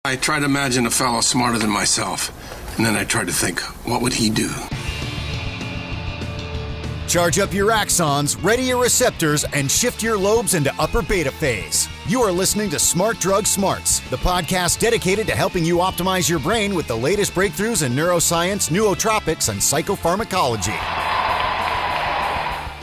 I try to imagine a fellow smarter than myself, and then I try to think, what would he do? Charge up your axons, ready your receptors, and shift your lobes into upper beta phase. You are listening to Smart Drug Smarts, the podcast dedicated to helping you optimize your brain with the latest breakthroughs in neuroscience, nootropics, and psychopharmacology.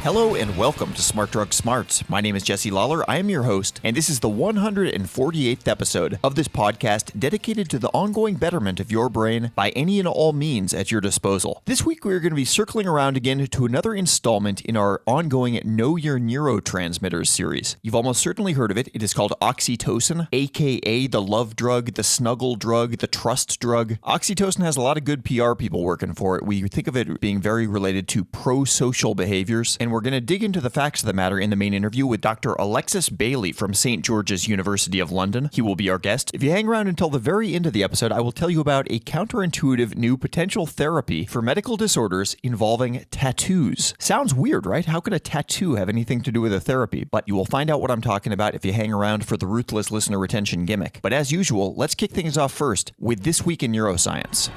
Hello and welcome to Smart Drug Smarts. My name is Jesse Lawler. I am your host, and this is the 148th episode of this podcast dedicated to the ongoing betterment of your brain by any and all means at your disposal. This week, we're going to be circling around again to another installment in our ongoing Know Your Neurotransmitters series. You've almost certainly heard of it. It is called Oxytocin, aka the love drug, the snuggle drug, the trust drug. Oxytocin has a lot of good PR people working for it. We think of it being very related to pro-social behaviors, and we're going to dig into the facts of the matter in the main interview with Dr. Alexis Bailey from St. George's University of London. He will be our guest. If you hang around until the very end of the episode, I will tell you about a counterintuitive new potential therapy for medical disorders involving tattoos. Sounds weird, right? How could a tattoo have anything to do with a therapy? But you will find out what I'm talking about if you hang around for the ruthless listener retention gimmick. But as usual, let's kick things off first with This Week in Neuroscience.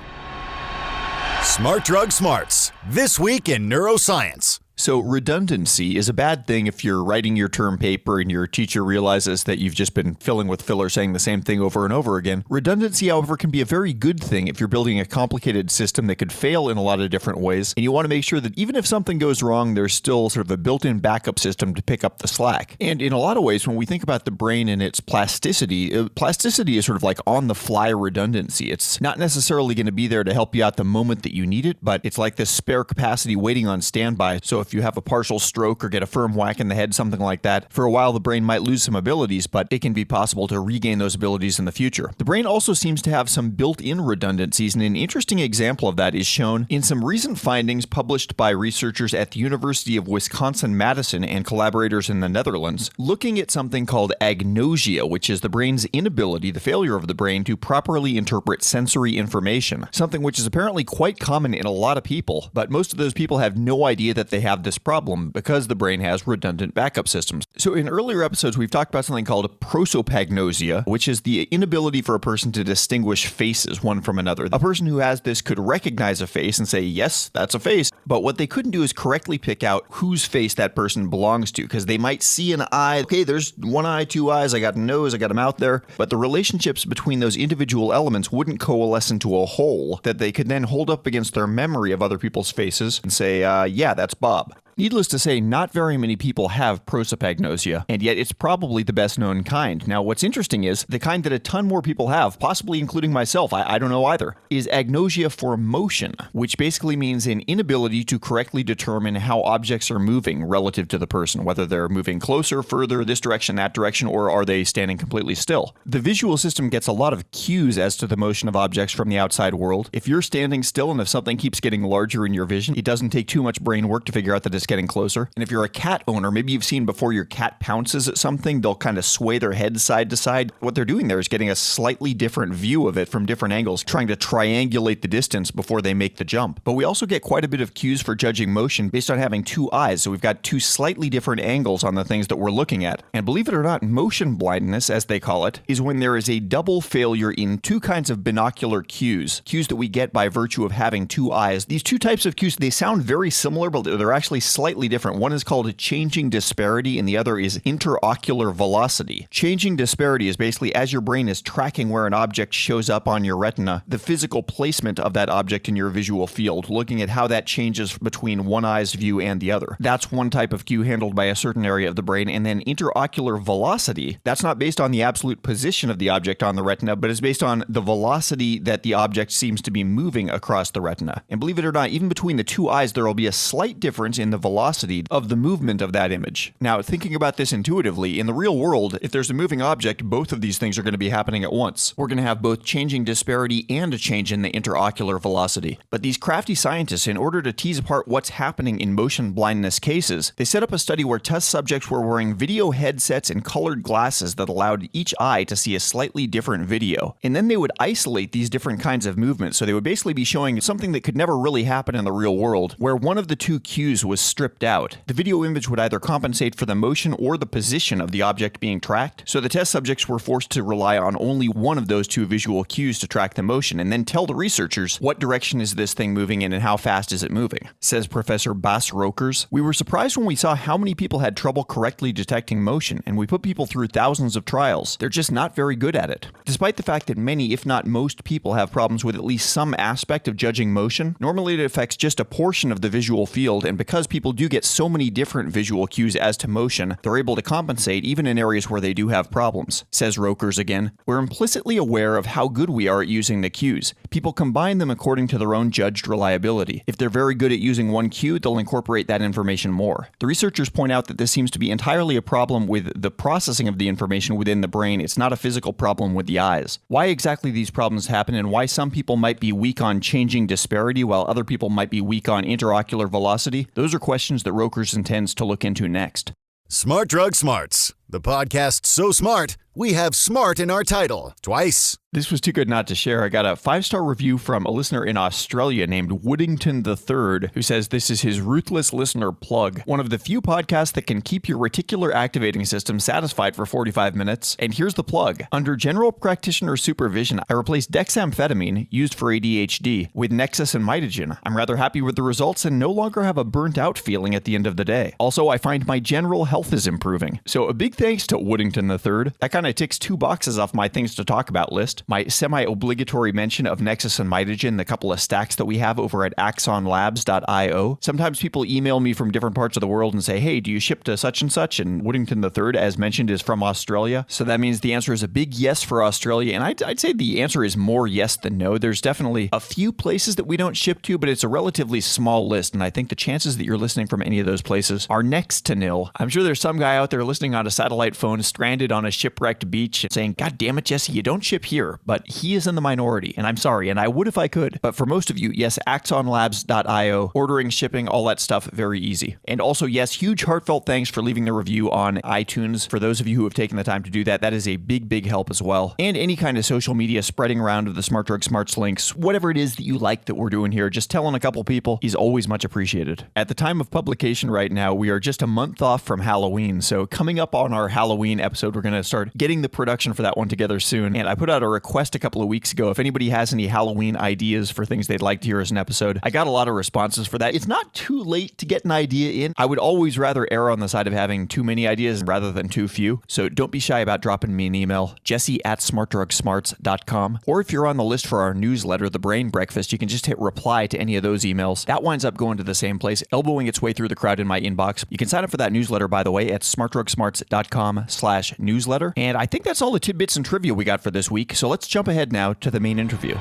Smart Drug Smarts, This Week in Neuroscience. So redundancy is a bad thing if you're writing your term paper and your teacher realizes that you've just been filling with filler saying the same thing over and over again. Redundancy, however, can be a very good thing if you're building a complicated system that could fail in a lot of different ways. And you want to make sure that even if something goes wrong, there's still sort of a built-in backup system to pick up the slack. And in a lot of ways, when we think about the brain and its plasticity, plasticity is sort of like on-the-fly redundancy. It's not necessarily going to be there to help you out the moment that you need it, but it's like this spare capacity waiting on standby. So if you have a partial stroke or get a firm whack in the head, something like that, for a while the brain might lose some abilities, but it can be possible to regain those abilities in the future. The brain also seems to have some built-in redundancies, and an interesting example of that is shown in some recent findings published by researchers at the University of Wisconsin-Madison and collaborators in the Netherlands, looking at something called agnosia, which is the brain's inability, the failure of the brain, to properly interpret sensory information, something which is apparently quite common in a lot of people, but most of those people have no idea that they have this problem because the brain has redundant backup systems. So in earlier episodes, we've talked about something called prosopagnosia, which is the inability for a person to distinguish faces one from another. A person who has this could recognize a face and say, yes, that's a face, but what they couldn't do is correctly pick out whose face that person belongs to, because they might see an eye. Okay, there's one eye, two eyes, I got a nose, I got a mouth there, but the relationships between those individual elements wouldn't coalesce into a whole that they could then hold up against their memory of other people's faces and say, yeah, that's Bob. Needless to say, not very many people have prosopagnosia, and yet it's probably the best known kind. Now, what's interesting is the kind that a ton more people have, possibly including myself, I don't know either, is agnosia for motion, which basically means an inability to correctly determine how objects are moving relative to the person, whether they're moving closer, further, this direction, that direction, or are they standing completely still. The visual system gets a lot of cues as to the motion of objects from the outside world. If you're standing still and if something keeps getting larger in your vision, it doesn't take too much brain work to figure out that it's getting closer. And if you're a cat owner, maybe you've seen before your cat pounces at something, they'll kind of sway their head side to side. What they're doing there is getting a slightly different view of it from different angles, trying to triangulate the distance before they make the jump. But we also get quite a bit of cues for judging motion based on having two eyes. So we've got two slightly different angles on the things that we're looking at. And believe it or not, motion blindness, as they call it, is when there is a double failure in two kinds of binocular cues that we get by virtue of having two eyes. These two types of cues, they sound very similar, but they're actually slightly different. One is called a changing disparity, and the other is interocular velocity. Changing disparity is basically as your brain is tracking where an object shows up on your retina, the physical placement of that object in your visual field, looking at how that changes between one eye's view and the other. That's one type of cue handled by a certain area of the brain. And then interocular velocity, that's not based on the absolute position of the object on the retina, but is based on the velocity that the object seems to be moving across the retina. And believe it or not, even between the two eyes, there will be a slight difference in the velocity of the movement of that image. Now, thinking about this intuitively, in the real world, if there's a moving object, both of these things are going to be happening at once. We're going to have both changing disparity and a change in the interocular velocity. But these crafty scientists, in order to tease apart what's happening in motion blindness cases, they set up a study where test subjects were wearing video headsets and colored glasses that allowed each eye to see a slightly different video. And then they would isolate these different kinds of movements. So they would basically be showing something that could never really happen in the real world, where one of the two cues was stripped out. The video image would either compensate for the motion or the position of the object being tracked, so the test subjects were forced to rely on only one of those two visual cues to track the motion, and then tell the researchers what direction is this thing moving in and how fast is it moving. Says Professor Bas Rokers, "We were surprised when we saw how many people had trouble correctly detecting motion, and we put people through thousands of trials. They're just not very good at it." Despite the fact that many, if not most people, have problems with at least some aspect of judging motion, normally it affects just a portion of the visual field, and because people do get so many different visual cues as to motion, they're able to compensate even in areas where they do have problems. Says Rokers again, "We're implicitly aware of how good we are at using the cues. People combine them according to their own judged reliability. If they're very good at using one cue, they'll incorporate that information more." The researchers point out that this seems to be entirely a problem with the processing of the information within the brain. It's not a physical problem with the eyes. Why exactly these problems happen and why some people might be weak on changing disparity while other people might be weak on interocular velocity, those are questions that Rokers intends to look into next. Smart Drug Smarts, the podcast so smart, we have smart in our title twice. This was too good not to share. I got a 5-star review from a listener in Australia named Woodington III, who says this is his ruthless listener plug. "One of the few podcasts that can keep your reticular activating system satisfied for 45 minutes. And here's the plug. Under general practitioner supervision, I replaced dexamphetamine, used for ADHD, with Nexus and Mitogen. I'm rather happy with the results and no longer have a burnt out feeling at the end of the day. Also, I find my general health is improving." So a big thanks to Woodington III. That kind of ticks 2 boxes off my things to talk about list. My semi-obligatory mention of Nexus and Mitogen, the couple of stacks that we have over at axonlabs.io. Sometimes people email me from different parts of the world and say, "Hey, do you ship to such and such?" And Woodington III, as mentioned, is from Australia. So that means the answer is a big yes for Australia. And I'd say the answer is more yes than no. There's definitely a few places that we don't ship to, but it's a relatively small list. And I think the chances that you're listening from any of those places are next to nil. I'm sure there's some guy out there listening on a satellite phone stranded on a shipwrecked beach saying, "God damn it, Jesse, you don't ship here." But he is in the minority, and I'm sorry, and I would if I could. But for most of you, yes, axonlabs.io, ordering, shipping, all that stuff, very easy. And also, yes, huge heartfelt thanks for leaving the review on iTunes. For those of you who have taken the time to do that, that is a big, big help as well. And any kind of social media spreading around of the Smart Drug Smarts links, whatever it is that you like that we're doing here, just telling a couple people is always much appreciated. At the time of publication right now, we are just a month off from Halloween. So coming up on our Halloween episode, we're going to start getting the production for that one together soon. And I put out a request a couple of weeks ago if anybody has any Halloween ideas for things they'd like to hear as an episode. I got a lot of responses for that. It's not too late to get an idea in. I would always rather err on the side of having too many ideas rather than too few. So don't be shy about dropping me an email, jesse@smartdrugsmarts.com. Or if you're on the list for our newsletter, The Brain Breakfast, you can just hit reply to any of those emails. That winds up going to the same place, elbowing its way through the crowd in my inbox. You can sign up for that newsletter, by the way, at smartdrugsmarts.com/newsletter. And I think that's all the tidbits and trivia we got for this week. So let's jump ahead now to the main interview.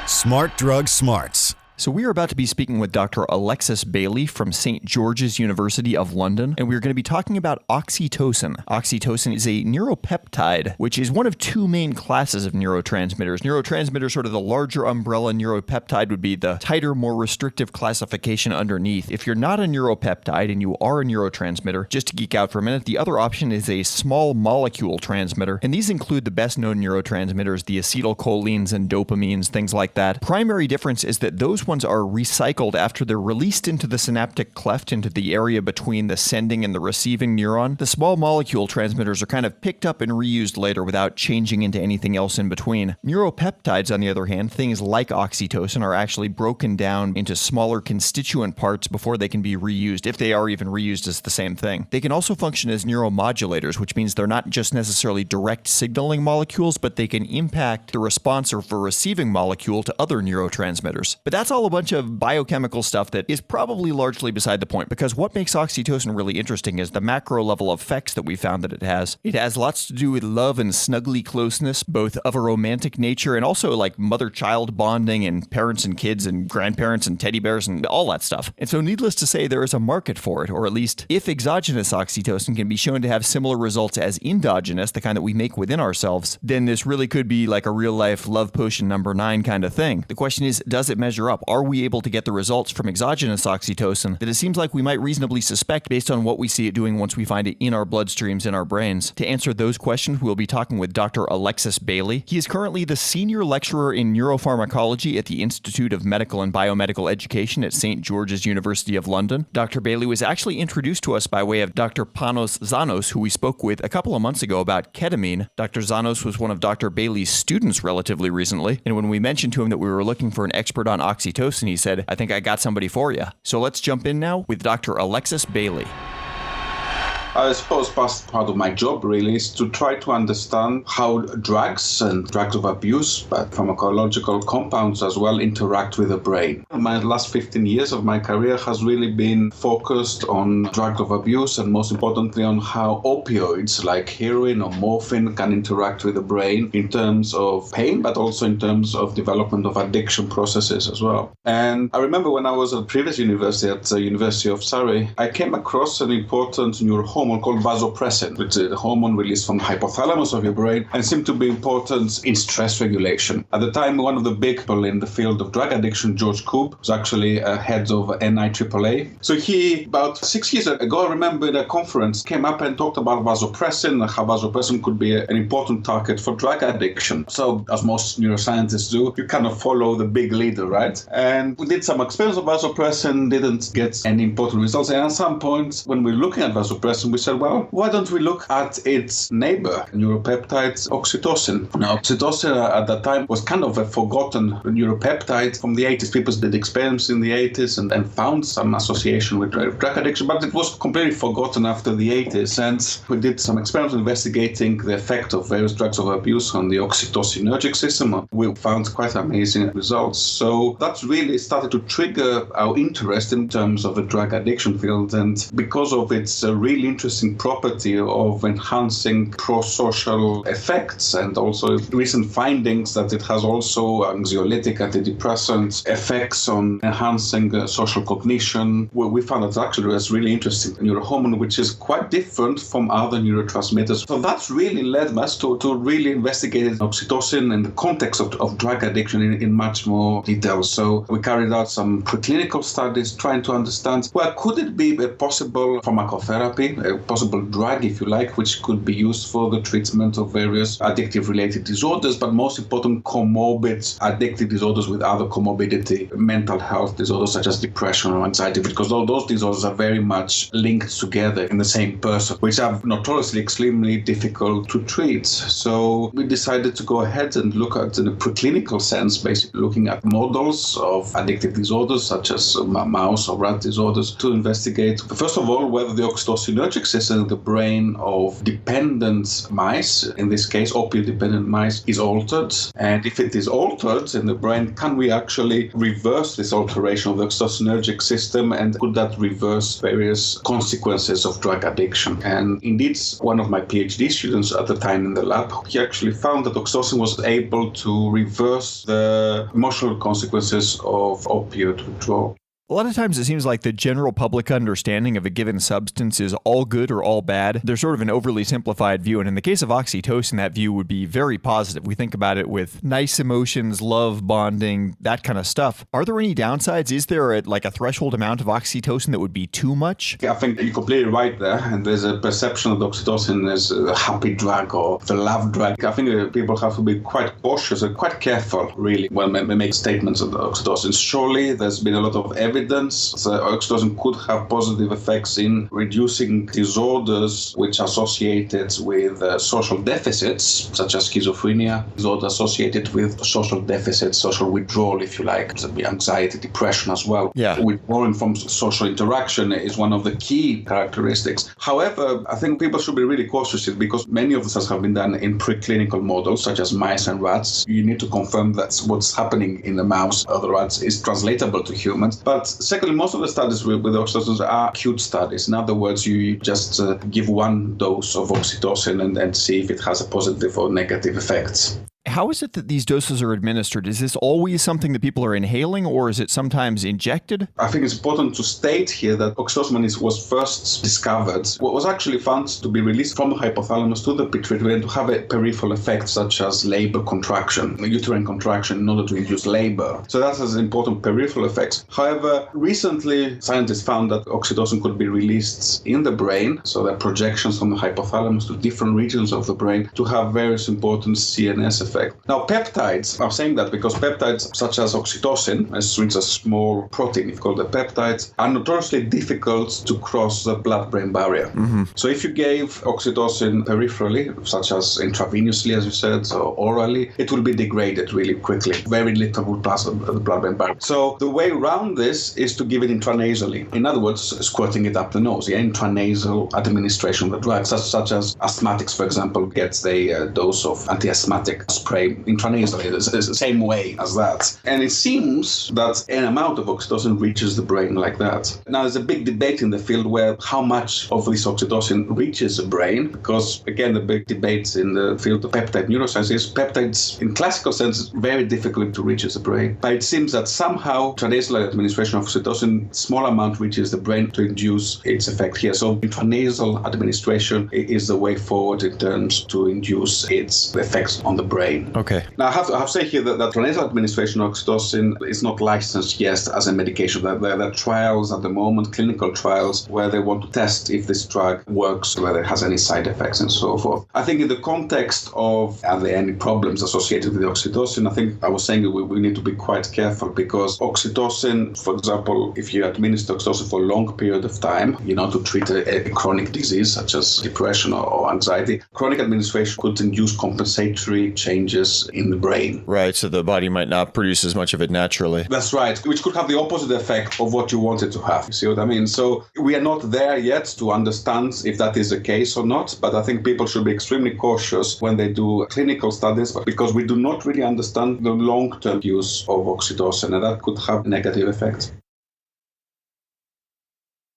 Smart Drug Smarts. So we are about to be speaking with Dr. Alexis Bailey from St. George's University of London, and we're going to be talking about oxytocin. Oxytocin is a neuropeptide, which is one of 2 main classes of neurotransmitters. Neurotransmitters, sort of the larger umbrella. Neuropeptide would be the tighter, more restrictive classification underneath. If you're not a neuropeptide and you are a neurotransmitter, just to geek out for a minute, the other option is a small molecule transmitter, and these include the best-known neurotransmitters, the acetylcholines and dopamines, things like that. Primary difference is that those ones are recycled after they're released into the synaptic cleft, into the area between the sending and the receiving neuron. The small molecule transmitters are kind of picked up and reused later without changing into anything else in between. Neuropeptides, on the other hand, things like oxytocin, are actually broken down into smaller constituent parts before they can be reused, if they are even reused as the same thing. They can also function as neuromodulators, which means they're not just necessarily direct signaling molecules, but they can impact the response of a receiving molecule to other neurotransmitters. But that's all a bunch of biochemical stuff that is probably largely beside the point, because what makes oxytocin really interesting is the macro level effects that we found that it has. It has lots to do with love and snuggly closeness, both of a romantic nature and also like mother-child bonding and parents and kids and grandparents and teddy bears and all that stuff. And so needless to say, there is a market for it, or at least if exogenous oxytocin can be shown to have similar results as endogenous, the kind that we make within ourselves, then this really could be like a real-life love potion number 9 kind of thing. The question is, does it measure up? are we able to get the results from exogenous oxytocin that it seems like we might reasonably suspect based on what we see it doing once we find it in our bloodstreams in our brains? To answer those questions, we'll be talking with Dr. Alexis Bailey. He is currently the senior lecturer in neuropharmacology at the Institute of Medical and Biomedical Education at St. George's University of London. Dr. Bailey was actually introduced to us by way of Dr. Panos Zanos, who we spoke with a couple of months ago about ketamine. Dr. Zanos was one of Dr. Bailey's students relatively recently, and when we mentioned to him that we were looking for an expert on oxytocin, he said, "I think I got somebody for you." So let's jump in now with Dr. Alexis Bailey. I suppose part of my job really is to try to understand how drugs and drugs of abuse, but pharmacological compounds as well, interact with the brain. My last 15 years of my career has really been focused on drugs of abuse and most importantly on how opioids like heroin or morphine can interact with the brain in terms of pain, but also in terms of development of addiction processes as well. And I remember when I was at previous university, at the University of Surrey, I came across an important neurohormone called vasopressin, which is a hormone released from the hypothalamus of your brain and seemed to be important in stress regulation. At the time, one of the big people in the field of drug addiction, George Koob, was actually head of NIAAA. So he, about 6 years ago, I remember at a conference, came up and talked about vasopressin, how vasopressin could be an important target for drug addiction. So, as most neuroscientists do, you kind of follow the big leader, right? And we did some experiments of vasopressin, didn't get any important results. And at some point, when we were looking at vasopressin, we said, well, why don't we look at its neighbor, neuropeptide oxytocin? Now, oxytocin at that time was kind of a forgotten neuropeptide from the 80s. People did experiments in the 80s and found some association with drug addiction, but it was completely forgotten after the 80s. And we did some experiments investigating the effect of various drugs of abuse on the oxytocinergic system. We found quite amazing results. So that's really started to trigger our interest in terms of the drug addiction field. And because of its really interesting property of enhancing pro-social effects and also recent findings that it has also anxiolytic, antidepressant effects on enhancing social cognition. We found that actually was really interesting neurohormone, which is quite different from other neurotransmitters. So that's really led us to really investigate oxytocin in the context of drug addiction in much more detail. So we carried out some preclinical studies trying to understand, well, could it be a possible pharmacotherapy, a possible drug, if you like, which could be used for the treatment of various addictive-related disorders, but most important, comorbid addictive disorders with other comorbidity, mental health disorders such as depression or anxiety, because all those disorders are very much linked together in the same person, which are notoriously extremely difficult to treat. So we decided to go ahead and look at, in a preclinical sense, basically looking at models of addictive disorders such as mouse or rat disorders to investigate, first of all, whether the oxytocinergic system in the brain of dependent mice, in this case opioid-dependent mice, is altered. And if it is altered in the brain, can we actually reverse this alteration of the oxytocinergic system, and could that reverse various consequences of drug addiction? And indeed, one of my PhD students at the time in the lab, he actually found that oxytocin was able to reverse the emotional consequences of opioid withdrawal. A lot of times it seems like the general public understanding of a given substance is all good or all bad. There's sort of an overly simplified view, and in the case of oxytocin, that view would be very positive. We think about it with nice emotions, love, bonding, that kind of stuff. Are there any downsides? Is there a threshold amount of oxytocin that would be too much? I think you're completely right there, and there's a perception of oxytocin as a happy drug or the love drug. I think people have to be quite cautious and quite careful, really, when they make statements of the oxytocin. Surely there's been a lot of evidence that oxytocin could have positive effects in reducing disorders which are associated with social deficits, such as schizophrenia, disorders associated with social deficits, social withdrawal, if you like. It could be anxiety, depression as well. Yeah. Withdrawing from social interaction is one of the key characteristics. However, I think people should be really cautious because many of the studies have been done in preclinical models, such as mice and rats. You need to confirm that what's happening in the mouse or the rats is translatable to humans. But secondly, most of the studies with oxytocin are acute studies. In other words, you just give one dose of oxytocin and see if it has a positive or negative effects. How is it that these doses are administered? Is this always something that people are inhaling, or is it sometimes injected? I think it's important to state here that oxytocin was first discovered, what was actually found to be released from the hypothalamus to the pituitary and to have a peripheral effect such as labor contraction, uterine contraction in order to induce labor. So that has important peripheral effects. However, recently scientists found that oxytocin could be released in the brain, so there are projections from the hypothalamus to different regions of the brain to have various important CNS effects. Now, peptides, I'm saying that because peptides such as oxytocin, which is a small protein called the peptides, are notoriously difficult to cross the blood-brain barrier. So if you gave oxytocin peripherally, such as intravenously, as you said, or orally, it will be degraded really quickly. Very little will pass the blood-brain barrier. So the way around this is to give it intranasally. In other words, squirting it up the nose, intranasal administration of the drug, such as asthmatics, for example, gets a dose of anti-asthmatic spray intranasally. It's the same way as that. And it seems that an amount of oxytocin reaches the brain like that. Now, there's a big debate in the field where how much of this oxytocin reaches the brain, because, again, the big debate in the field of peptide neuroscience is peptides, in classical sense, very difficult to reach the brain. But it seems that somehow intranasal administration of oxytocin, small amount reaches the brain to induce its effect here. So intranasal administration is the way forward in terms to induce its effects on the brain. Okay. Now, I have to say here that intranasal administration of oxytocin is not licensed yet as a medication. There are trials at the moment, clinical trials, where they want to test if this drug works, whether it has any side effects and so forth. I think in the context of are there any problems associated with the oxytocin, I think I was saying that we need to be quite careful because oxytocin, for example, if you administer oxytocin for a long period of time, to treat a chronic disease such as depression or anxiety, chronic administration could induce compensatory changes in the brain. Right, so the body might not produce as much of it naturally. That's right, which could have the opposite effect of what you want it to have. You see what I mean? So we are not there yet to understand if that is the case or not, but I think people should be extremely cautious when they do clinical studies because we do not really understand the long-term use of oxytocin, and that could have negative effects.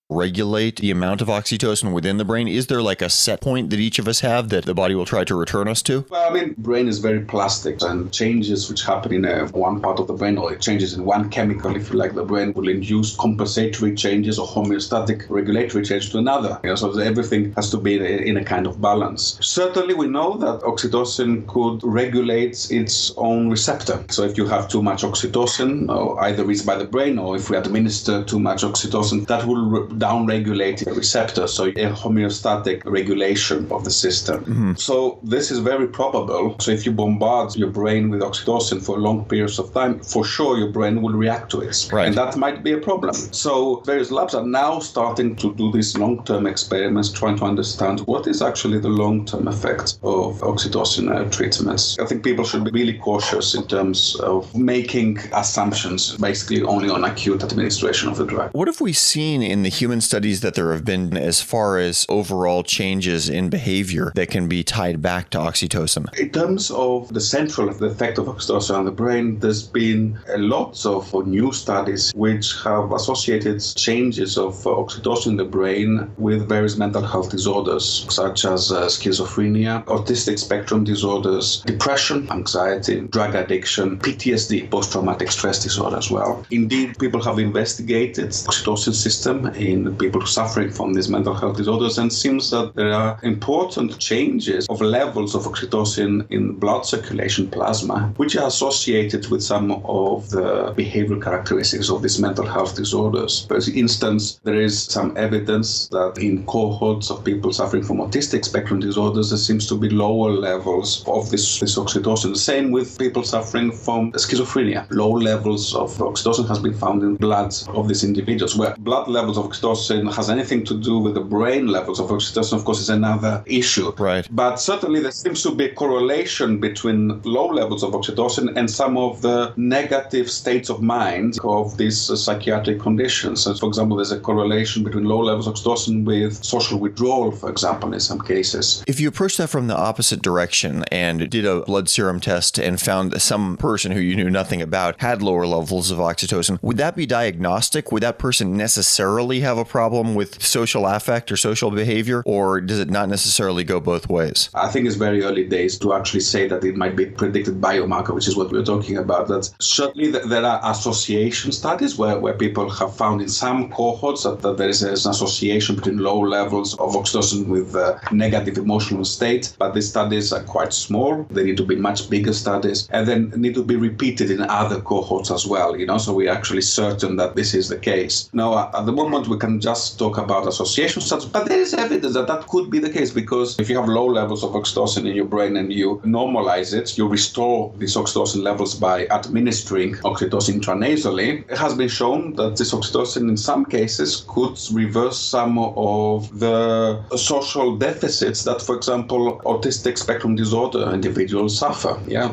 Regulate the amount of oxytocin within the brain? Is there like a set point that each of us have that the body will try to return us to? Well, brain is very plastic, and changes which happen in one part of the brain, or changes in one chemical, if you like, the brain will induce compensatory changes or homeostatic regulatory change to another. So everything has to be in a kind of balance. Certainly, we know that oxytocin could regulate its own receptor. So if you have too much oxytocin, or either reached by the brain, or if we administer too much oxytocin, that will down-regulate the receptor, so a homeostatic regulation of the system. So this is very probable. So if you bombard your brain with oxytocin for long periods of time, for sure your brain will react to it. Right. And that might be a problem. So various labs are now starting to do these long-term experiments, trying to understand what is actually the long-term effect of oxytocin treatments. I think people should be really cautious in terms of making assumptions, basically only on acute administration of the drug. What have we seen in the human studies that there have been as far as overall changes in behavior that can be tied back to oxytocin? In terms of the central effect of oxytocin on the brain, there's been lots of new studies which have associated changes of oxytocin in the brain with various mental health disorders, such as schizophrenia, autistic spectrum disorders, depression, anxiety, drug addiction, PTSD, post-traumatic stress disorder as well. Indeed, people have investigated the oxytocin system in people suffering from these mental health disorders, and it seems that there are important changes of levels of oxytocin in blood circulation plasma, which are associated with some of the behavioral characteristics of these mental health disorders. For instance, there is some evidence that in cohorts of people suffering from autistic spectrum disorders, there seems to be lower levels of this oxytocin. The same with people suffering from schizophrenia. Low levels of oxytocin has been found in blood of these individuals, where blood levels of oxytocin has anything to do with the brain levels of oxytocin, of course, is another issue. Right. But certainly there seems to be a correlation between low levels of oxytocin and some of the negative states of mind of these psychiatric conditions. So, for example, there's a correlation between low levels of oxytocin with social withdrawal, for example, in some cases. If you approach that from the opposite direction and did a blood serum test and found some person who you knew nothing about had lower levels of oxytocin, would that be diagnostic? Would that person necessarily have have a problem with social affect or social behavior, or does it not necessarily go both ways? I think it's very early days to actually say that it might be a predicted biomarker, which is what we're talking about. That certainly there are association studies where people have found in some cohorts that there is an association between low levels of oxytocin with negative emotional state, but these studies are quite small. They need to be much bigger studies, and then need to be repeated in other cohorts as well, so we're actually certain that this is the case. Now, at the moment, we can just talk about association studies, but there is evidence that could be the case, because if you have low levels of oxytocin in your brain and you normalize it, you restore these oxytocin levels by administering oxytocin intranasally. It has been shown that this oxytocin in some cases could reverse some of the social deficits that, for example, autistic spectrum disorder individuals suffer. Yeah,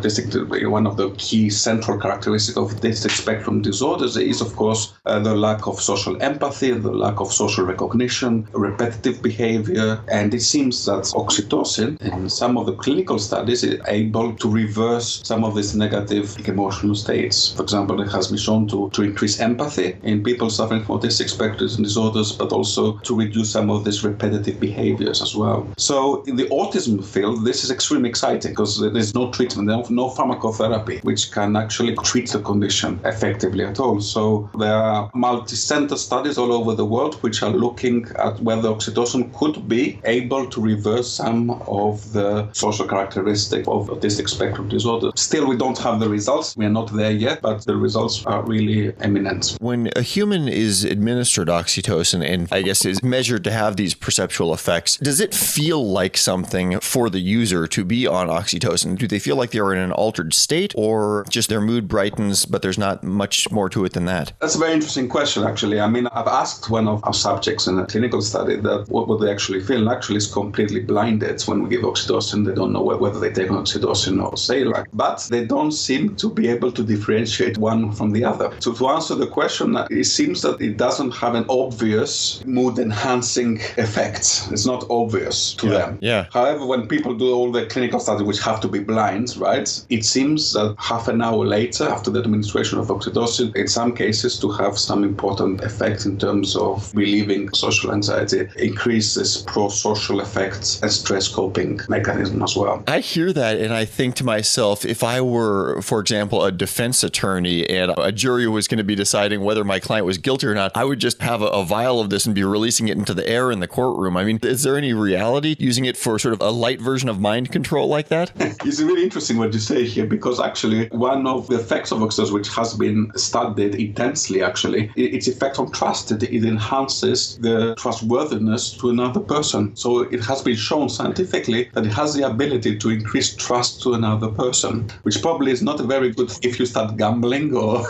one of the key central characteristics of autistic spectrum disorders is, of course, the lack of social empathy, the lack of social recognition, repetitive behavior, and it seems that oxytocin in some of the clinical studies is able to reverse some of these negative emotional states. For example, it has been shown to increase empathy in people suffering from autistic spectrum disorders, but also to reduce some of these repetitive behaviors as well. So in the autism field, this is extremely exciting because there's no treatment, there's no pharmacotherapy, which can actually treat the condition effectively at all. So there are multi-center studies all over the world which are looking at whether oxytocin could be able to reverse some of the social characteristics of autistic spectrum disorder. Still, we don't have the results. We are not there yet, but the results are really eminent. When a human is administered oxytocin and I guess is measured to have these perceptual effects, does it feel like something for the user to be on oxytocin? Do they feel like they're in an altered state, or just their mood brightens, but there's not much more to it than that? That's a very interesting question, actually. I mean, I've asked one of our subjects in a clinical study that what would they actually feel. And actually, it's completely blinded when we give oxytocin. They don't know whether they take oxytocin or saline, but they don't seem to be able to differentiate one from the other. So to answer the question, it seems that it doesn't have an obvious mood-enhancing effect. It's not obvious to them. Yeah. However, when people do all the clinical studies, which have to be blind, right, it seems that half an hour later, after the administration of oxytocin, in some cases to have some important effect in terms of relieving social anxiety, increases pro-social effects and stress coping mechanism as well. I hear that and I think to myself, if I were, for example, a defense attorney and a jury was going to be deciding whether my client was guilty or not, I would just have a vial of this and be releasing it into the air in the courtroom. I mean, is there any reality using it for sort of a light version of mind control like that? It's really interesting what you say here, because actually one of the effects of oxytocin, which has been studied intensely, actually, its effect on trust. It enhances the trustworthiness to another person. So it has been shown scientifically that it has the ability to increase trust to another person, which probably is not a very good if you start gambling or...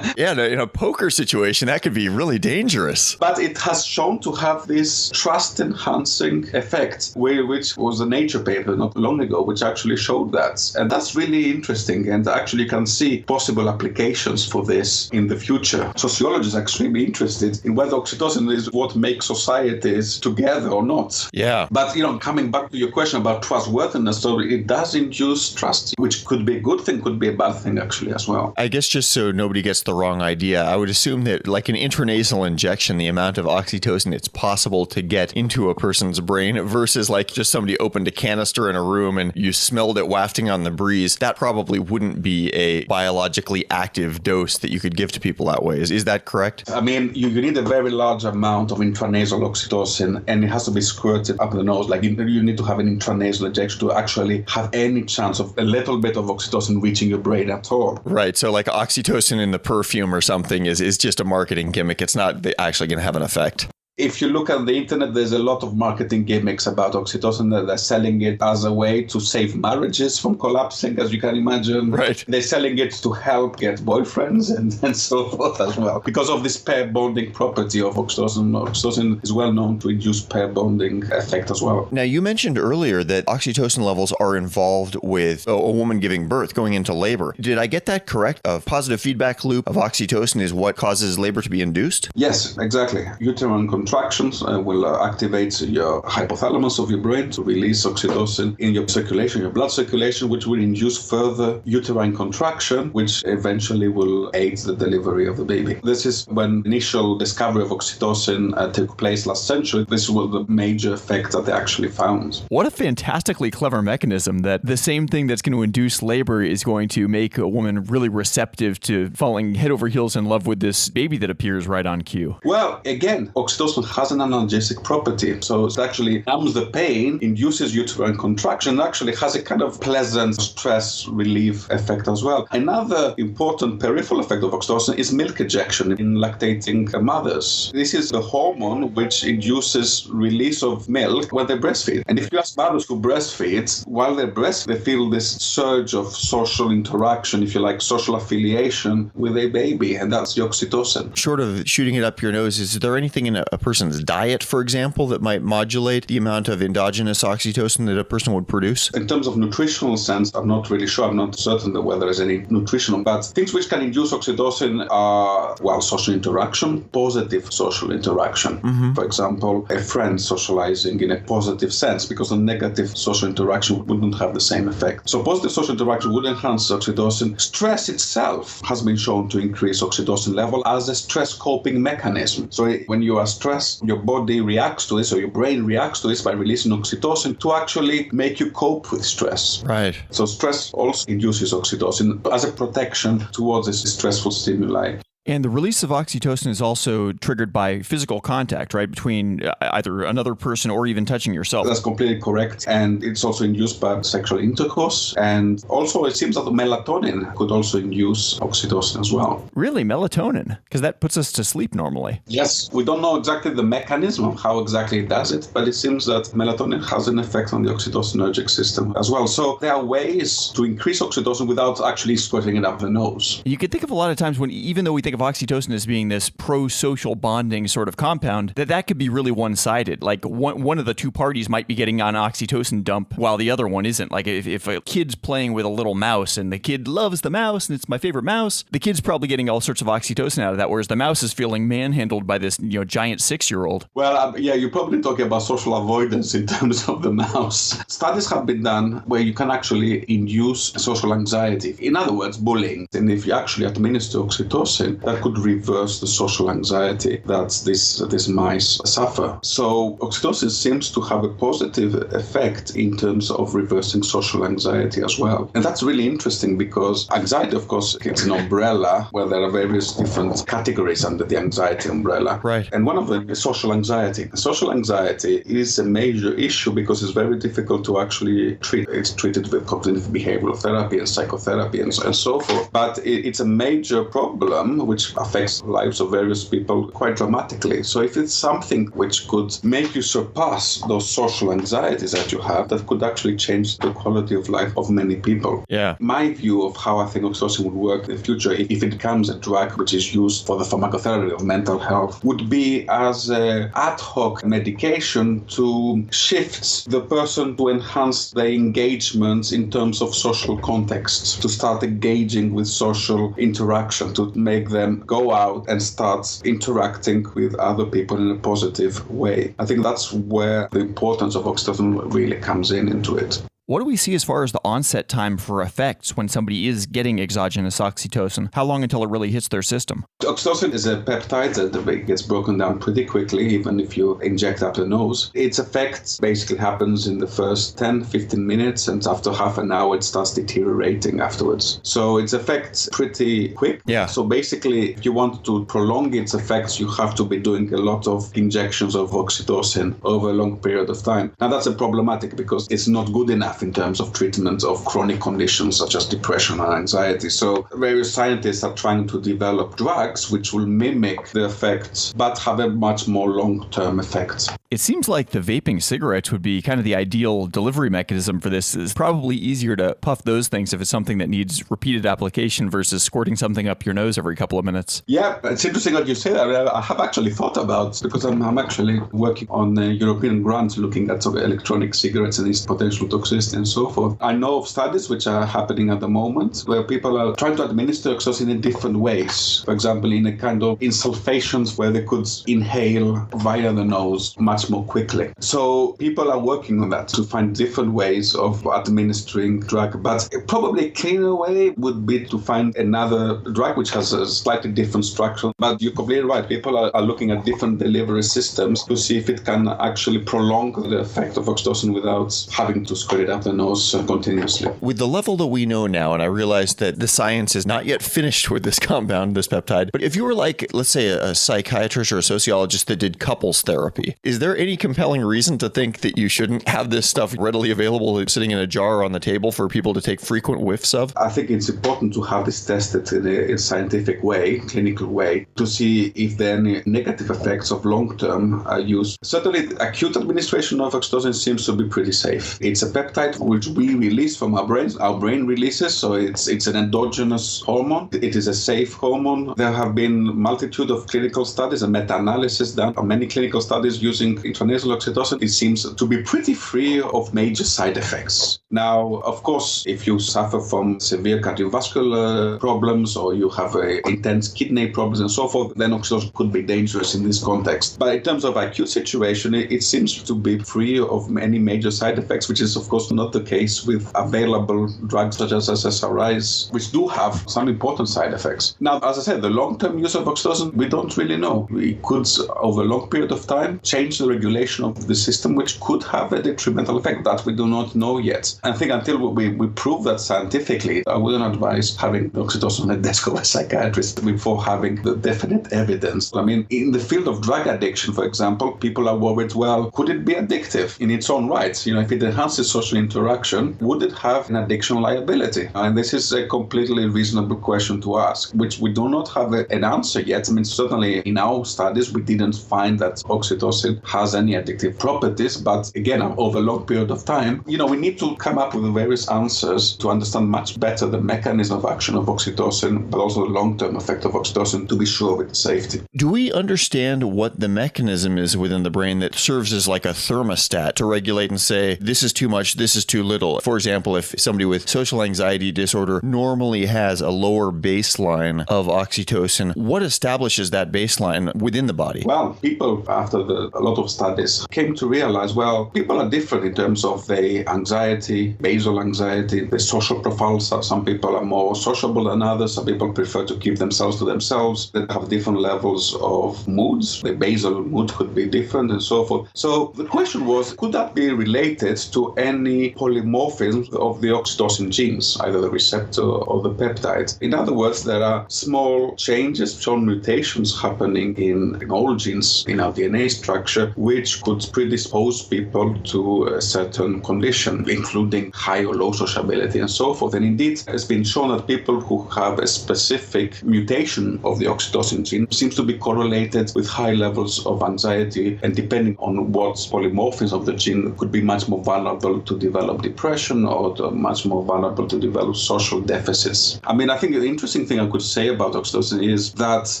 Yeah, in a poker situation, that could be really dangerous. But it has shown to have this trust-enhancing effect, which was a Nature paper not long ago, which actually showed that. And that's really interesting, and actually you can see possible applications for this in the future. Sociologists are extremely interested in whether oxytocin is what makes societies together or not. Yeah. But, coming back to your question about trustworthiness, so it does induce trust, which could be a good thing, could be a bad thing actually as well. I guess just so nobody gets the wrong idea, I would assume that like an intranasal injection, the amount of oxytocin it's possible to get into a person's brain versus like just somebody opened a canister in a room and you smelled it wafting on the breeze, that probably wouldn't be a biologically active dose that you could give to people that way. Is that correct? I mean, you need a very large amount of intranasal oxytocin, and it has to be squirted up the nose. Like you need to have an intranasal injection to actually have any chance of a little bit of oxytocin reaching your brain at all. Right. So like oxytocin in the perfume or something is just a marketing gimmick. It's not actually going to have an effect. If you look at the internet, there's a lot of marketing gimmicks about oxytocin. They're selling it as a way to save marriages from collapsing, as you can imagine. Right. They're selling it to help get boyfriends and so forth as well. Because of this pair bonding property of oxytocin. Oxytocin is well known to induce pair bonding effect as well. Now, you mentioned earlier that oxytocin levels are involved with a woman giving birth, going into labor. Did I get that correct? A positive feedback loop of oxytocin is what causes labor to be induced? Yes, exactly. Uterine contractions will activate your hypothalamus of your brain to release oxytocin in your circulation, your blood circulation, which will induce further uterine contraction, which eventually will aid the delivery of the baby. This is when initial discovery of oxytocin took place last century. This was the major effect that they actually found. What a fantastically clever mechanism that the same thing that's going to induce labor is going to make a woman really receptive to falling head over heels in love with this baby that appears right on cue. Well, again, oxytocin has an analgesic property. So it actually numbs the pain, induces uterine contraction, and actually has a kind of pleasant stress relief effect as well. Another important peripheral effect of oxytocin is milk ejection in lactating mothers. This is the hormone which induces release of milk when they breastfeed. And if you ask mothers who breastfeed, while they breastfeed, they feel this surge of social interaction, if you like, social affiliation with a baby, and that's the oxytocin. Short of shooting it up your nose, is there anything in a person's diet, for example, that might modulate the amount of endogenous oxytocin that a person would produce? In terms of nutritional sense, I'm not really sure. I'm not certain that whether there's any nutritional, but things which can induce oxytocin are, well, social interaction, positive social interaction. For example, a friend socializing in a positive sense, because a negative social interaction wouldn't have the same effect. So positive social interaction would enhance oxytocin. Stress itself has been shown to increase oxytocin level as a stress coping mechanism. So when you are stressed, your body reacts to this, or your brain reacts to this by releasing oxytocin to actually make you cope with stress. Right. So stress also induces oxytocin as a protection towards this stressful stimuli. And the release of oxytocin is also triggered by physical contact, right, between either another person or even touching yourself. That's completely correct. And it's also induced by sexual intercourse. And also it seems that melatonin could also induce oxytocin as well. Really? Melatonin? Because that puts us to sleep normally. Yes. We don't know exactly the mechanism of how exactly it does it, but it seems that melatonin has an effect on the oxytocinergic system as well. So there are ways to increase oxytocin without actually squirting it up the nose. You could think of a lot of times when, even though we think of oxytocin as being this pro-social bonding sort of compound, that could be really one-sided. Like one of the two parties might be getting an oxytocin dump while the other one isn't. Like if a kid's playing with a little mouse and the kid loves the mouse and it's my favorite mouse, the kid's probably getting all sorts of oxytocin out of that, whereas the mouse is feeling manhandled by this giant 6-year-old. Well, yeah, you're probably talking about social avoidance in terms of the mouse. Studies have been done where you can actually induce social anxiety. In other words, bullying. And if you actually administer oxytocin, that could reverse the social anxiety that these mice suffer. So oxytocin seems to have a positive effect in terms of reversing social anxiety as well. And that's really interesting because anxiety, of course, it's an umbrella where there are various different categories under the anxiety umbrella. Right. And one of them is social anxiety. Social anxiety is a major issue because it's very difficult to actually treat. It's treated with cognitive behavioral therapy and psychotherapy and so forth. But it's a major problem which affects the lives of various people quite dramatically. So if it's something which could make you surpass those social anxieties that you have, that could actually change the quality of life of many people. Yeah. My view of how I think oxytocin would work in the future, if it becomes a drug which is used for the pharmacotherapy of mental health, would be as an ad hoc medication to shift the person to enhance their engagement in terms of social context, to start engaging with social interaction, to make them go out and start interacting with other people in a positive way. I think that's where the importance of oxytocin really comes into it. What do we see as far as the onset time for effects when somebody is getting exogenous oxytocin? How long until it really hits their system? Oxytocin is a peptide that gets broken down pretty quickly, even if you inject up the nose. Its effect basically happens in the first 10-15 minutes, and after half an hour, it starts deteriorating afterwards. So its effect's pretty quick. Yeah. So basically, if you want to prolong its effects, you have to be doing a lot of injections of oxytocin over a long period of time. Now, that's a problematic because it's not good enough in terms of treatment of chronic conditions such as depression and anxiety. So various scientists are trying to develop drugs which will mimic the effects but have a much more long-term effect. It seems like the vaping cigarettes would be kind of the ideal delivery mechanism for this. It's probably easier to puff those things if it's something that needs repeated application versus squirting something up your nose every couple of minutes. Yeah, it's interesting that you say that. I have actually thought about, because I'm actually working on a European grant looking at electronic cigarettes and its potential toxicity and so forth. I know of studies which are happening at the moment where people are trying to administer oxytocin in different ways. For example, in a kind of insulfations where they could inhale via the nose much more quickly. So people are working on that to find different ways of administering drug. But probably a cleaner way would be to find another drug which has a slightly different structure. But you're completely right. People are looking at different delivery systems to see if it can actually prolong the effect of oxytocin without having to squirt it up the nose continuously. With the level that we know now, and I realize that the science is not yet finished with this compound, this peptide, but if you were like, let's say, a psychiatrist or a sociologist that did couples therapy, is there any compelling reason to think that you shouldn't have this stuff readily available sitting in a jar on the table for people to take frequent whiffs of? I think it's important to have this tested in a scientific way, clinical way, to see if there are any negative effects of long-term use. Certainly, acute administration of oxytocin seems to be pretty safe. It's a peptide which we release from our brains. Our brain releases, so it's an endogenous hormone. It is a safe hormone. There have been multitude of clinical studies and meta-analysis done on many clinical studies using intranasal oxytocin. It seems to be pretty free of major side effects. Now, of course, if you suffer from severe cardiovascular problems or you have intense kidney problems and so forth, then oxytocin could be dangerous in this context. But in terms of acute situation, it seems to be free of any major side effects, which is, of course, not the case with available drugs such as SSRIs, which do have some important side effects. Now, as I said, the long-term use of oxytocin, we don't really know. It could, over a long period of time, change the regulation of the system, which could have a detrimental effect. That we do not know yet. I think until we prove that scientifically, I wouldn't advise having oxytocin on the desk of a psychiatrist before having the definite evidence. I mean, in the field of drug addiction, for example, people are worried, well, could it be addictive in its own right? If it enhances social interaction, would it have an addiction liability? And this is a completely reasonable question to ask, which we do not have an answer yet. I mean, certainly in our studies, we didn't find that oxytocin has any addictive properties. But again, over a long period of time, we need to come up with various answers to understand much better the mechanism of action of oxytocin, but also the long-term effect of oxytocin to be sure of its safety. Do we understand what the mechanism is within the brain that serves as like a thermostat to regulate and say, this is too much, this is too little? For example, if somebody with social anxiety disorder normally has a lower baseline of oxytocin, what establishes that baseline within the body? Well, people, after a lot of studies, came to realize, well, people are different in terms of their anxiety, basal anxiety, the social profiles. Some people are more sociable than others. Some people prefer to keep themselves to themselves. They have different levels of moods. The basal mood could be different and so forth. So the question was, could that be related to any polymorphism of the oxytocin genes, either the receptor or the peptide? In other words, there are small changes, small mutations happening in all genes in our DNA structure, which could predispose people to a certain condition, including high or low sociability and so forth. And indeed, it's been shown that people who have a specific mutation of the oxytocin gene seems to be correlated with high levels of anxiety, and depending on what polymorphism of the gene, could be much more vulnerable to develop depression or much more vulnerable to develop social deficits. I mean, I think the interesting thing I could say about oxytocin is that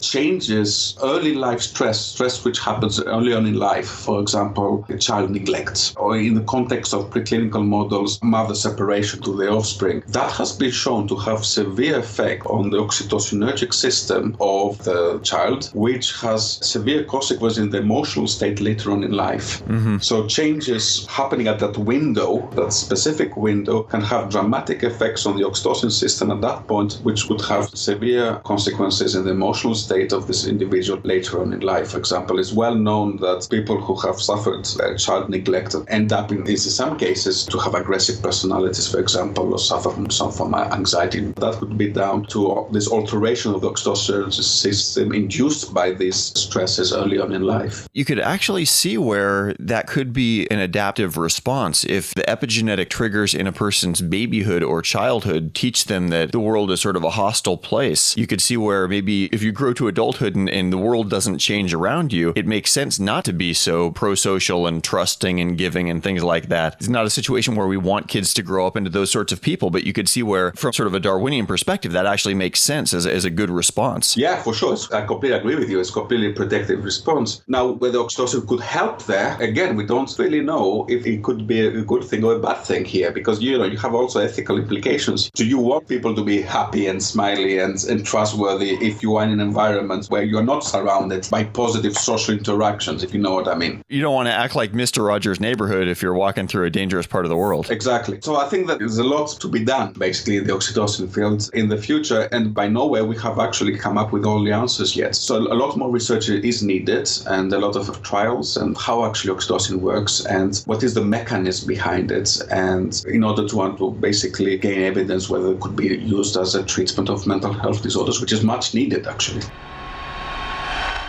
changes early life stress which happens early on in life, for example, child neglect, or in the context of preclinical models, mother separation to the offspring, that has been shown to have severe effect on the oxytocinergic system of the child, which has severe consequences in the emotional state later on in life. Mm-hmm. So changes happening at that window, that specific window, can have dramatic effects on the oxytocin system at that point, which would have severe consequences in the emotional state of this individual later on in life. For example, it's well known that people who have suffered child neglect end up in some cases to have aggressive personalities, for example, or suffer from some form of anxiety. That could be down to this alteration of the oxytocin system induced by these stresses early on in life. You could actually see where that could be an adaptive response. If the epigenetic triggers in a person's babyhood or childhood teach them that the world is sort of a hostile place, you could see where maybe if you grow to adulthood and the world doesn't change around you, it makes sense not to be so pro-social and trusting and giving and things like that. It's not a situation where we want kids to grow up into those sorts of people, but you could see where, from sort of a Darwinian perspective, that actually makes sense as a good response. Yeah, for sure. I completely agree with you. It's a completely protective response. Now, whether oxytocin could help there, again, we don't really know if it could be a good thing or a bad thing here, because, you have also ethical implications. Do you want people to be happy and smiley and trustworthy if you are in an environment where you're not surrounded by positive social interactions, if you know what I mean? You don't want to act like Mr. Rogers' Neighborhood if you're walking through a dangerous part of the world. Exactly. So I think that there's a lot to be done, basically, in the oxytocin field in the future, and by nowhere we have actually come up with all the answers yet. So a lot more research is needed, and a lot of trials, and how actually oxytocin works, and what is the mechanism behind it, and in order to basically gain evidence whether it could be used as a treatment of mental health disorders, which is much needed, actually.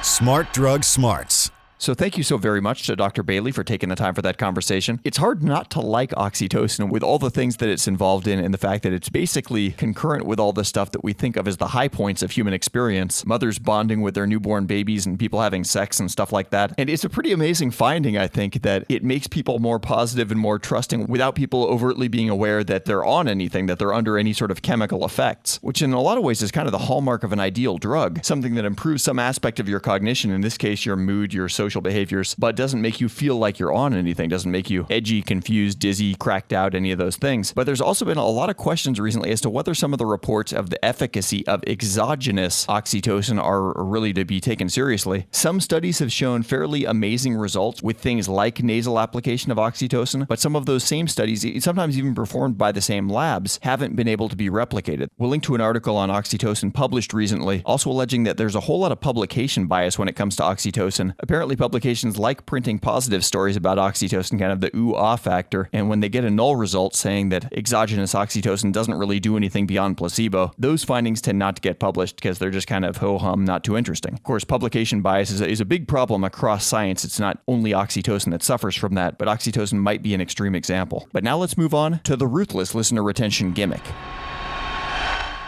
Smart Drug Smarts. So thank you so very much to Dr. Bailey for taking the time for that conversation. It's hard not to like oxytocin with all the things that it's involved in, and the fact that it's basically concurrent with all the stuff that we think of as the high points of human experience. Mothers bonding with their newborn babies and people having sex and stuff like that. And it's a pretty amazing finding, I think, that it makes people more positive and more trusting without people overtly being aware that they're on anything, that they're under any sort of chemical effects, which in a lot of ways is kind of the hallmark of an ideal drug, something that improves some aspect of your cognition, in this case, your mood, your social behaviors, but doesn't make you feel like you're on anything, doesn't make you edgy, confused, dizzy, cracked out, any of those things. But there's also been a lot of questions recently as to whether some of the reports of the efficacy of exogenous oxytocin are really to be taken seriously. Some studies have shown fairly amazing results with things like nasal application of oxytocin, but some of those same studies, sometimes even performed by the same labs, haven't been able to be replicated. We'll link to an article on oxytocin published recently, also alleging that there's a whole lot of publication bias when it comes to oxytocin. Apparently, publications like printing positive stories about oxytocin, kind of the ooh-ah factor, and when they get a null result saying that exogenous oxytocin doesn't really do anything beyond placebo, those findings tend not to get published because they're just kind of ho-hum, not too interesting. Of course, publication bias is a big problem across science. It's not only oxytocin that suffers from that, but oxytocin might be an extreme example. But now let's move on to the ruthless listener retention gimmick.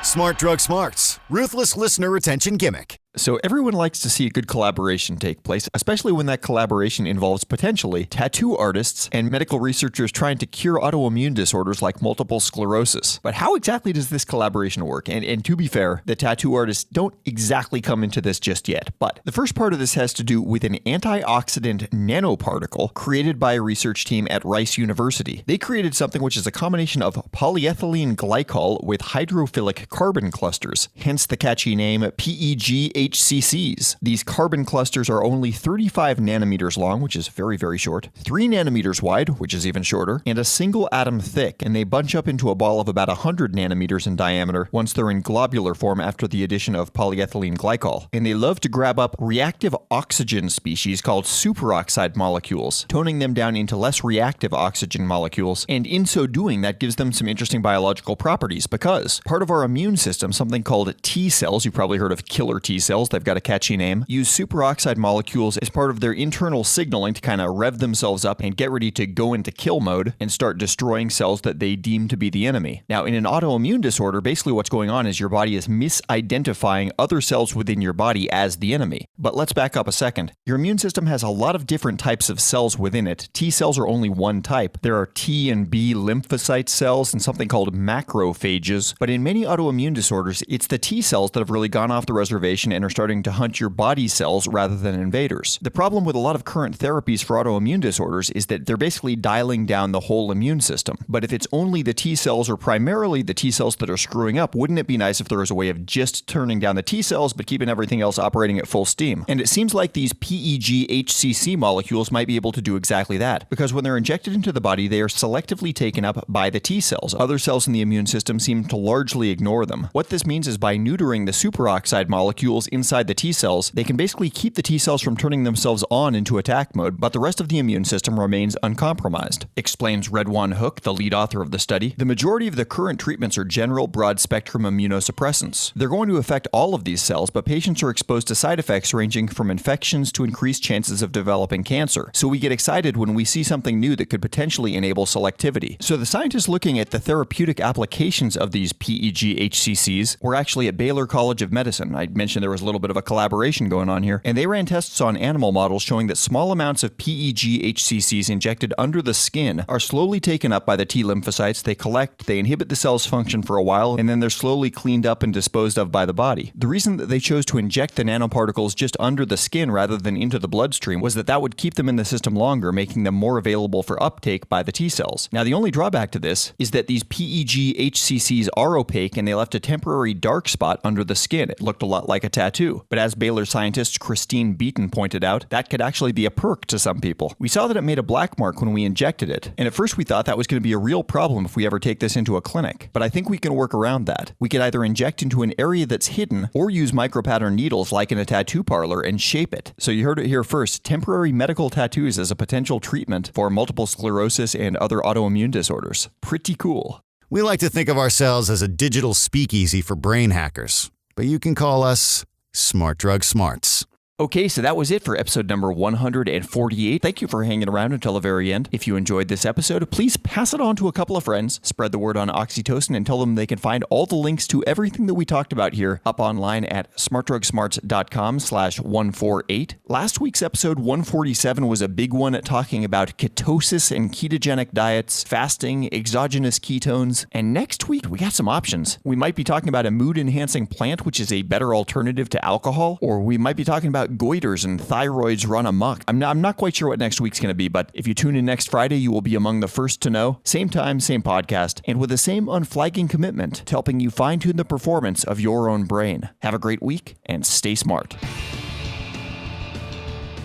Smart Drug Smarts. Ruthless listener retention gimmick. So everyone likes to see a good collaboration take place, especially when that collaboration involves potentially tattoo artists and medical researchers trying to cure autoimmune disorders like multiple sclerosis. But how exactly does this collaboration work? And to be fair, the tattoo artists don't exactly come into this just yet. But the first part of this has to do with an antioxidant nanoparticle created by a research team at Rice University. They created something which is a combination of polyethylene glycol with hydrophilic carbon clusters, hence the catchy name PEGHCCs. These carbon clusters are only 35 nanometers long, which is very, very short, 3 nanometers wide, which is even shorter, and a single atom thick, and they bunch up into a ball of about 100 nanometers in diameter once they're in globular form after the addition of polyethylene glycol. And they love to grab up reactive oxygen species called superoxide molecules, toning them down into less reactive oxygen molecules, and in so doing, that gives them some interesting biological properties, because part of our immune system, something called T cells, you've probably heard of killer T cells, they've got a catchy name, use superoxide molecules as part of their internal signaling to kind of rev themselves up and get ready to go into kill mode and start destroying cells that they deem to be the enemy. Now, in an autoimmune disorder, basically what's going on is your body is misidentifying other cells within your body as the enemy. But let's back up a second. Your immune system has a lot of different types of cells within it. T cells are only one type. There are T and B lymphocyte cells and something called macrophages. But in many autoimmune disorders, it's the T cells that have really gone off the reservation and are starting to hunt your body cells rather than invaders. The problem with a lot of current therapies for autoimmune disorders is that they're basically dialing down the whole immune system. But if it's only the T cells or primarily the T cells that are screwing up, wouldn't it be nice if there was a way of just turning down the T cells but keeping everything else operating at full steam? And it seems like these PEGHCC molecules might be able to do exactly that, because when they're injected into the body, they are selectively taken up by the T cells. Other cells in the immune system seem to largely ignore them. What this means is by neutering the superoxide molecules inside the T cells, they can basically keep the T cells from turning themselves on into attack mode, but the rest of the immune system remains uncompromised. Explains Redwan Hook, the lead author of the study. The majority of the current treatments are general broad-spectrum immunosuppressants. They're going to affect all of these cells, but patients are exposed to side effects ranging from infections to increased chances of developing cancer. So we get excited when we see something new that could potentially enable selectivity. So the scientists looking at the therapeutic applications of these PEGHCCs were actually at Baylor College of Medicine. I mentioned there was There's a little bit of a collaboration going on here. And they ran tests on animal models showing that small amounts of PEG-HCCs injected under the skin are slowly taken up by the T lymphocytes. They collect, they inhibit the cell's function for a while, and then they're slowly cleaned up and disposed of by the body. The reason that they chose to inject the nanoparticles just under the skin rather than into the bloodstream was that would keep them in the system longer, making them more available for uptake by the T cells. Now, the only drawback to this is that these PEG-HCCs are opaque and they left a temporary dark spot under the skin. It looked a lot like a tattoo. But as Baylor scientist Christine Beaton pointed out, that could actually be a perk to some people. We saw that it made a black mark when we injected it, and at first we thought that was going to be a real problem if we ever take this into a clinic. But I think we can work around that. We could either inject into an area that's hidden or use micropattern needles like in a tattoo parlor and shape it. So you heard it here first, temporary medical tattoos as a potential treatment for multiple sclerosis and other autoimmune disorders. Pretty cool. We like to think of ourselves as a digital speakeasy for brain hackers, but you can call us Smart Drug Smarts. Okay, so that was it for episode number 148. Thank you for hanging around until the very end. If you enjoyed this episode, please pass it on to a couple of friends, spread the word on Oxytocin, and tell them they can find all the links to everything that we talked about here up online at smartdrugsmarts.com/148. Last week's episode 147 was a big one talking about ketosis and ketogenic diets, fasting, exogenous ketones, and next week we got some options. We might be talking about a mood-enhancing plant, which is a better alternative to alcohol, or we might be talking about goiters and thyroids run amok. I'm not quite sure what next week's going to be, but if you tune in next Friday, you will be among the first to know. Same time, same podcast, and with the same unflagging commitment to helping you fine-tune the performance of your own brain. Have a great week, and stay smart.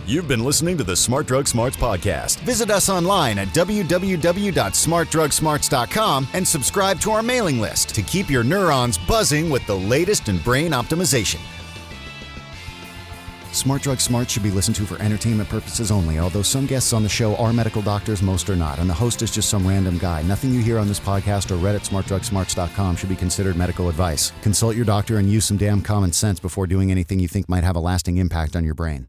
You've been listening to the Smart Drug Smarts podcast. Visit us online at www.smartdrugsmarts.com and subscribe to our mailing list to keep your neurons buzzing with the latest in brain optimization. Smart Drug Smarts should be listened to for entertainment purposes only, although some guests on the show are medical doctors, most are not, and the host is just some random guy. Nothing you hear on this podcast or read at smartdrugsmarts.com should be considered medical advice. Consult your doctor and use some damn common sense before doing anything you think might have a lasting impact on your brain.